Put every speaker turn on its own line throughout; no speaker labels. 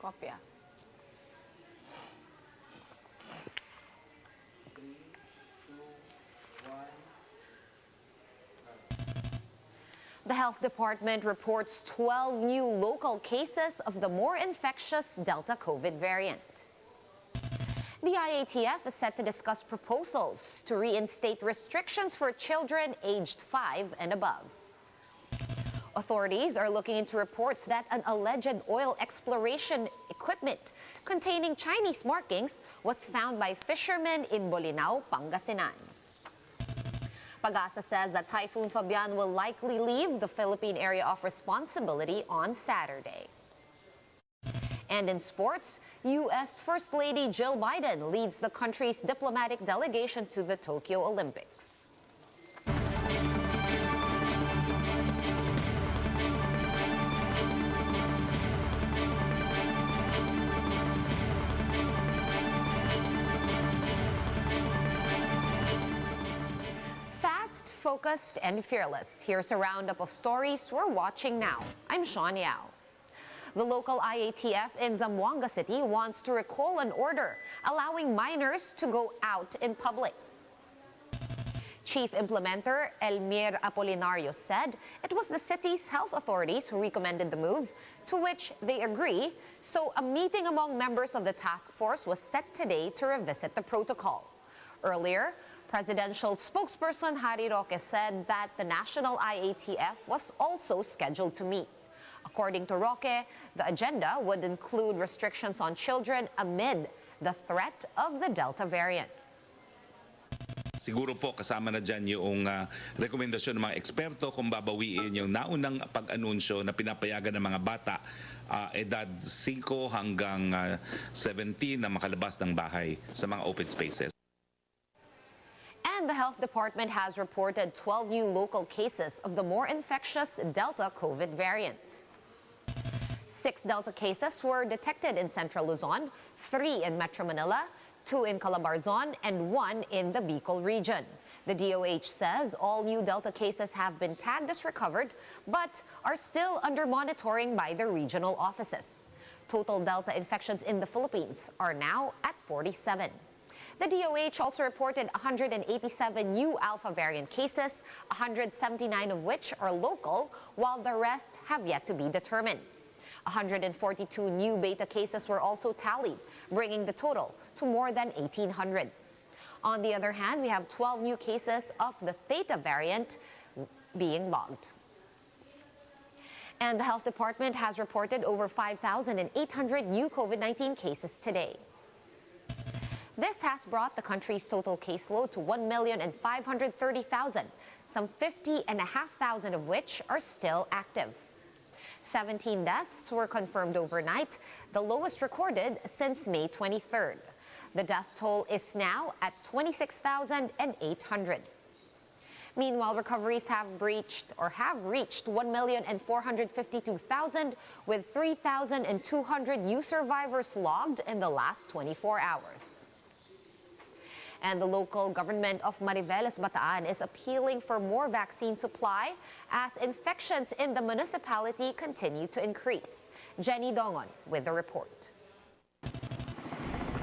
Kopya. The Health Department reports 12 new local cases of the more infectious Delta COVID variant. The IATF is set to discuss proposals to reinstate restrictions for children aged 5 and above. Authorities are looking into reports that an alleged oil exploration equipment containing Chinese markings was found by fishermen in Bolinao, Pangasinan. PAGASA says that Typhoon Fabian will likely leave the Philippine area of responsibility on Saturday. And in sports, U.S. First Lady Jill Biden leads the country's diplomatic delegation to the Tokyo Olympics. Focused and fearless. Here's a roundup of stories we're watching now. I'm Sean Yao. The local IATF in Zamboanga City wants to recall an order allowing minors to go out in public. Chief Implementer Elmir Apolinario said it was the city's health authorities who recommended the move, to which they agree, so a meeting among members of the task force was set today to revisit the protocol. Earlier, Presidential spokesperson Harry Roque said that the national IATF was also scheduled to meet. According to Roque, the agenda would include restrictions on children amid the threat of the Delta variant.
Siguro po kasama na dyan yung rekomendasyon ng mga eksperto kung babawiin yung naunang pag-anunsyo na pinapayagan ng mga bata edad 5 hanggang 17 na makalabas ng bahay sa mga open spaces.
And the Health Department has reported 12 new local cases of the more infectious Delta COVID variant. 6 Delta cases were detected in Central Luzon, 3 in Metro Manila, 2 in Calabarzon, and 1 in the Bicol region. The DOH says all new Delta cases have been tagged as recovered, but are still under monitoring by the regional offices. Total Delta infections in the Philippines are now at 47. The DOH also reported 187 new Alpha variant cases, 179 of which are local, while the rest have yet to be determined. 142 new Beta cases were also tallied, bringing the total to more than 1,800. On the other hand, we have 12 new cases of the Theta variant being logged. And the Health Department has reported over 5,800 new COVID-19 cases today. This has brought the country's total caseload to 1,530,000, some 50,500 of which are still active. 17 deaths were confirmed overnight, the lowest recorded since May 23rd. The death toll is now at 26,800. Meanwhile, recoveries have reached 1,452,000, with 3,200 new survivors logged in the last 24 hours. And the local government of Mariveles, Bataan is appealing for more vaccine supply as infections in the municipality continue to increase. Jenny Dongon with the report.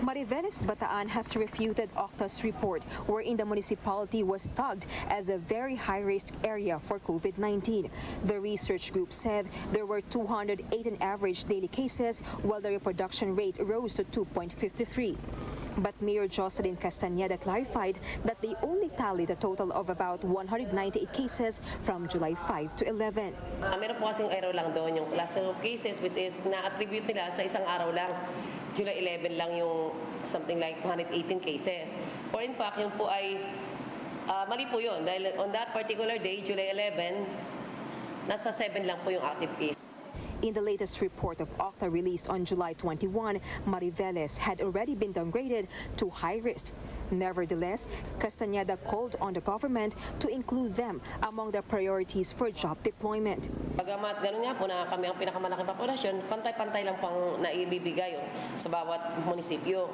Mariveles, Bataan has refuted Octa's report wherein the municipality was tagged as a very high-risk area for COVID-19. The research group said there were 208 average daily cases, while the reproduction rate rose to 2.53. But Mayor Jocelyn Castañeda clarified that they only tallied a total of about 198 cases from July 5 to 11.
Meron po kasing error lang doon yung cluster of cases, which is na-attribute nila sa isang araw lang. July 11 lang yung something like 218 cases. Or in fact, yung po ay mali po yun. Dahil on that particular day, July 11, nasa 7 lang po yung active case.
In the latest report of Octa released on July 21, Mariveles had already been downgraded to high risk. Nevertheless, Castañeda called on the government to include them among the priorities for job deployment.
Bagamat ganun nga po na kami ang pinakamalaking populasyon, pantay-pantay lang pang naibibigay sa bawat munisipyo.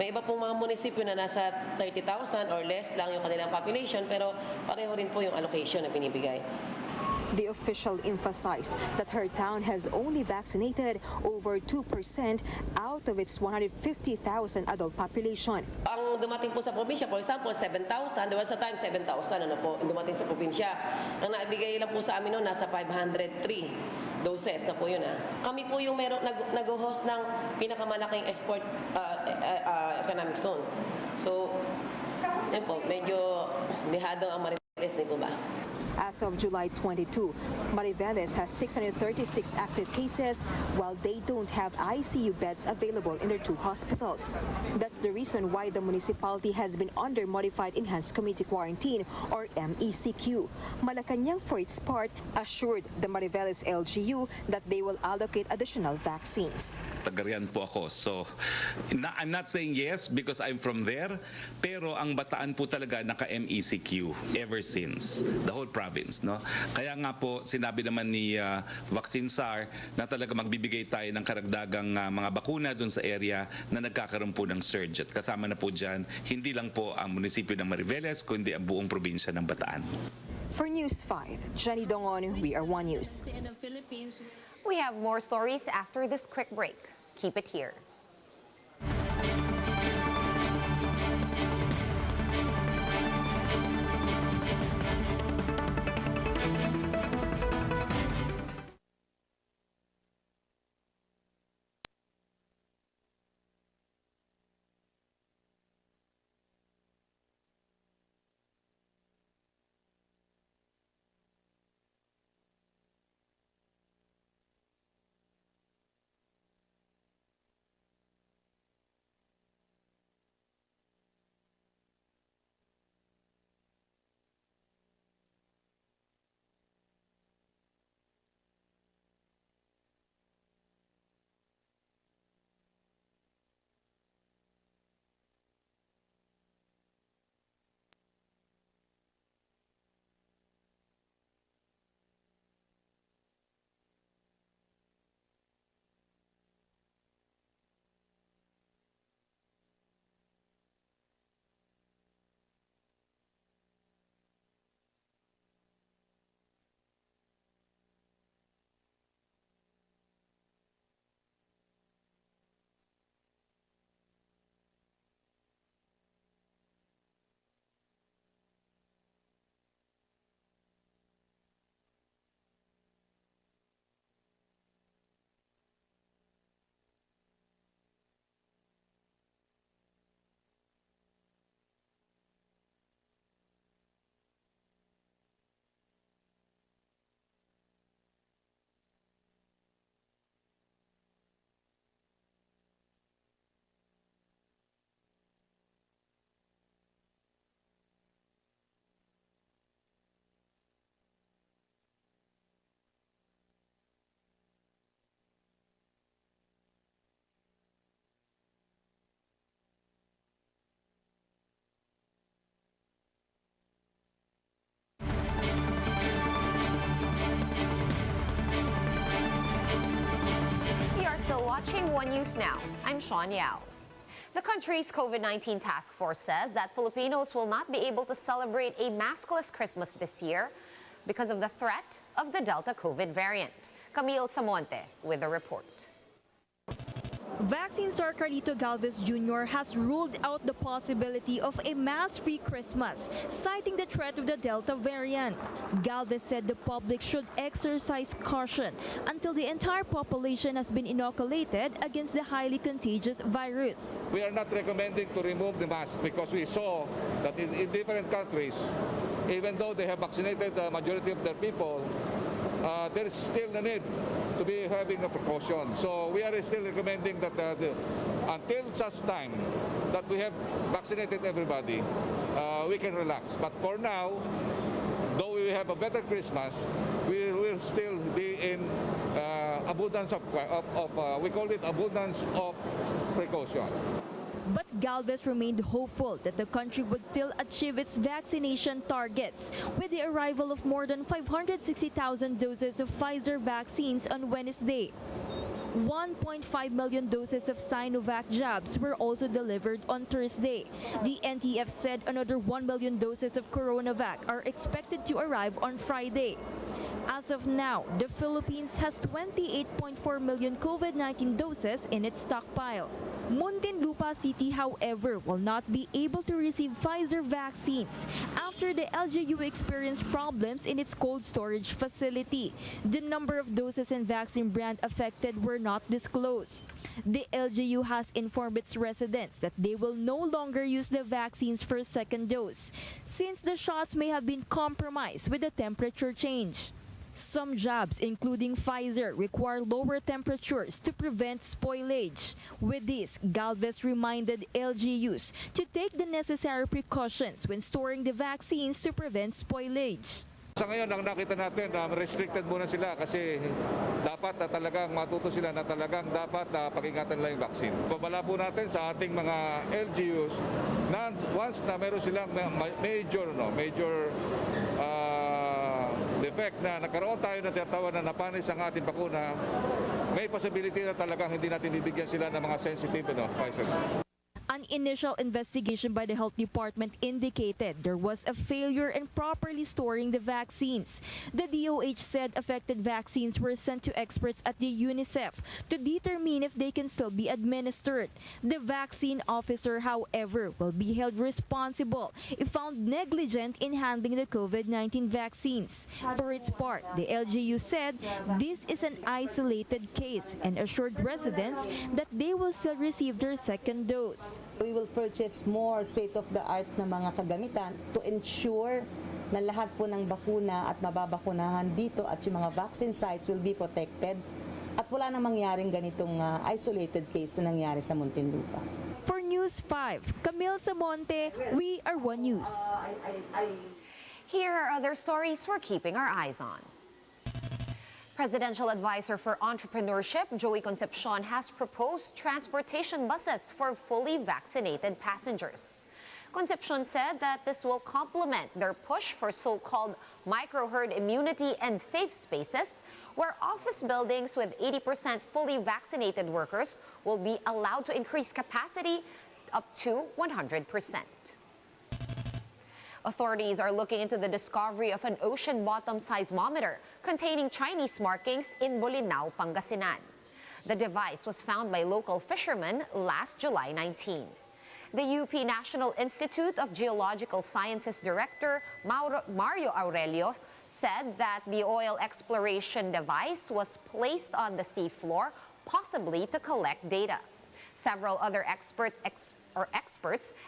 May iba pong mga munisipyo na nasa 30,000 or less lang yung kanilang population, pero pareho rin po yung allocation na binibigay.
The official emphasized that her town has only vaccinated over 2% out of its 150,000 adult population.
Ang dumating po sa probinsya, for example, 7,000. There was a time 7,000 ang dumating sa probinsya. Ang naibigay lang po sa amin noon, nasa 503 doses na po yun. Kami po yung nag-host ng pinakamalaking export economic zone. So, yun po, medyo lihado ang Mariveles, di po ba?
As of July 22, Mariveles has 636 active cases, while they don't have ICU beds available in their 2 hospitals. That's the reason why the municipality has been under Modified Enhanced Community Quarantine, or MECQ. Malacanang, for its part, assured the Mariveles LGU that they will allocate additional vaccines.
Tagarian po ako. So, I'm not saying yes because I'm from there, pero ang Bataan po talaga naka-MECQ ever since, the whole province. No? Kaya nga po, sinabi naman ni Vaccine SAR na talaga magbibigay tayo ng karagdagang mga bakuna dun sa area na nagkakaroon po ng surge. At kasama na po dyan, hindi lang po ang munisipyo ng Mariveles, kundi ang buong probinsya ng Bataan.
For News 5, Jenny Dongon, We Are One News.
We have more stories after this quick break. Keep it here. Watching One News Now, I'm Sean Yao. The country's COVID-19 task force says that Filipinos will not be able to celebrate a maskless Christmas this year because of the threat of the Delta COVID variant. Camille Samonte with a report.
Vaccine star Carlito Galvez Jr. has ruled out the possibility of a mask-free Christmas, citing the threat of the Delta variant. Galvez said the public should exercise caution until the entire population has been inoculated against the highly contagious virus.
We are not recommending to remove the mask because we saw that in different countries, even though they have vaccinated the majority of their people, there is still the need to be having a precaution. So we are still recommending that until such time that we have vaccinated everybody, we can relax. But for now, though we have a better Christmas, we will still be in abundance of we call it abundance of precaution.
But Galvez remained hopeful that the country would still achieve its vaccination targets with the arrival of more than 560,000 doses of Pfizer vaccines on Wednesday. 1.5 million doses of Sinovac jabs were also delivered on Thursday. The NTF said another 1 million doses of CoronaVac are expected to arrive on Friday. As of now, the Philippines has 28.4 million COVID-19 doses in its stockpile. Muntinlupa City, however, will not be able to receive Pfizer vaccines after the LGU experienced problems in its cold storage facility. The number of doses and vaccine brand affected were not disclosed. The LGU has informed its residents that they will no longer use the vaccines for a second dose, since the shots may have been compromised with the temperature change. Some jabs, including Pfizer, require lower temperatures to prevent spoilage. With this, Galvez reminded LGUs to take the necessary precautions when storing the vaccines to prevent spoilage.
Sa ngayon, ang nakita natin, restricted muna sila kasi dapat na talagang matuto sila na talagang dapat na pag-ingatan nila yung vaccine. Pabala po natin sa ating mga LGUs na once na meron silang major defect na nagkaroon tayo na tinatawag na napanis ang ating bakuna, may possibility na talagang hindi natin bibigyan sila ng mga sensitive Pfizer.
An initial investigation by the Health Department indicated there was a failure in properly storing the vaccines. The DOH said affected vaccines were sent to experts at the UNICEF to determine if they can still be administered. The vaccine officer, however, will be held responsible if found negligent in handling the COVID-19 vaccines. For its part, the LGU said this is an isolated case and assured residents that they will still receive their second dose.
We will purchase more state-of-the-art na mga kagamitan to ensure na lahat po ng bakuna at mababakunahan dito at yung mga vaccine sites will be protected at wala nang mangyaring ganitong isolated case na nangyari sa Muntinlupa.
For News 5, Camille Samonte, we are One News.
Here are other stories we're keeping our eyes on. Presidential Advisor for Entrepreneurship, Joey Concepcion, has proposed transportation buses for fully vaccinated passengers. Concepcion said that this will complement their push for so-called micro-herd immunity and safe spaces, where office buildings with 80% fully vaccinated workers will be allowed to increase capacity up to 100%. Authorities are looking into the discovery of an ocean bottom seismometer containing Chinese markings in Bolinao, Pangasinan. The device was found by local fishermen last July 19. The UP National Institute of Geological Sciences Director Mario Aurelio said that the oil exploration device was placed on the seafloor, possibly to collect data. Several other experts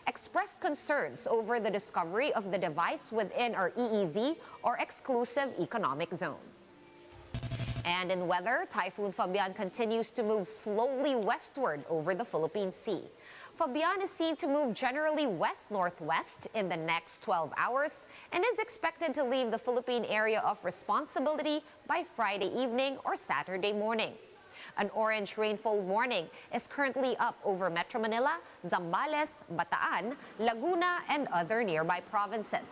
expressed concerns over the discovery of the device within our EEZ, or Exclusive Economic Zone. And in weather, Typhoon Fabian continues to move slowly westward over the Philippine Sea. Fabian is seen to move generally west-northwest in the next 12 hours and is expected to leave the Philippine area of responsibility by Friday evening or Saturday morning. An orange rainfall warning is currently up over Metro Manila, Zambales, Bataan, Laguna, and other nearby provinces.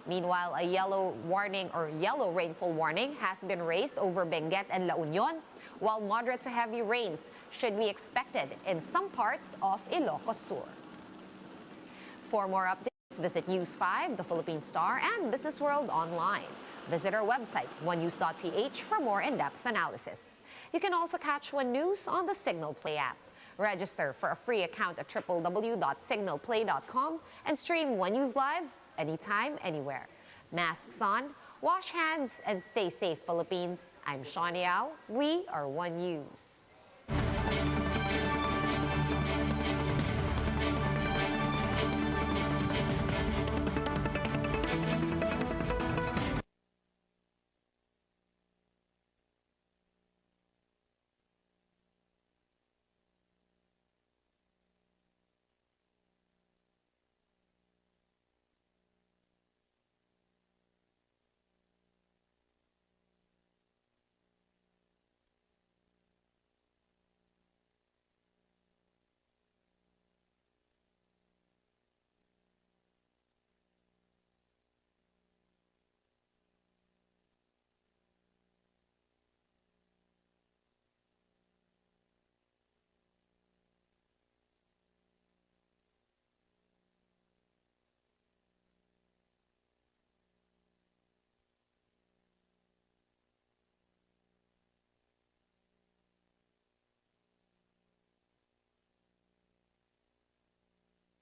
Meanwhile, a yellow rainfall warning has been raised over Benguet and La Union, while moderate to heavy rains should be expected in some parts of Ilocos Sur. For more updates, visit News 5, the Philippine Star, and Business World online. Visit our website, onenews.ph, for more in-depth analysis. You can also catch One News on the Signal Play app. Register for a free account at www.signalplay.com and stream One News live anytime, anywhere. Masks on, wash hands, and stay safe, Philippines. I'm Shawn Yao. We are One News.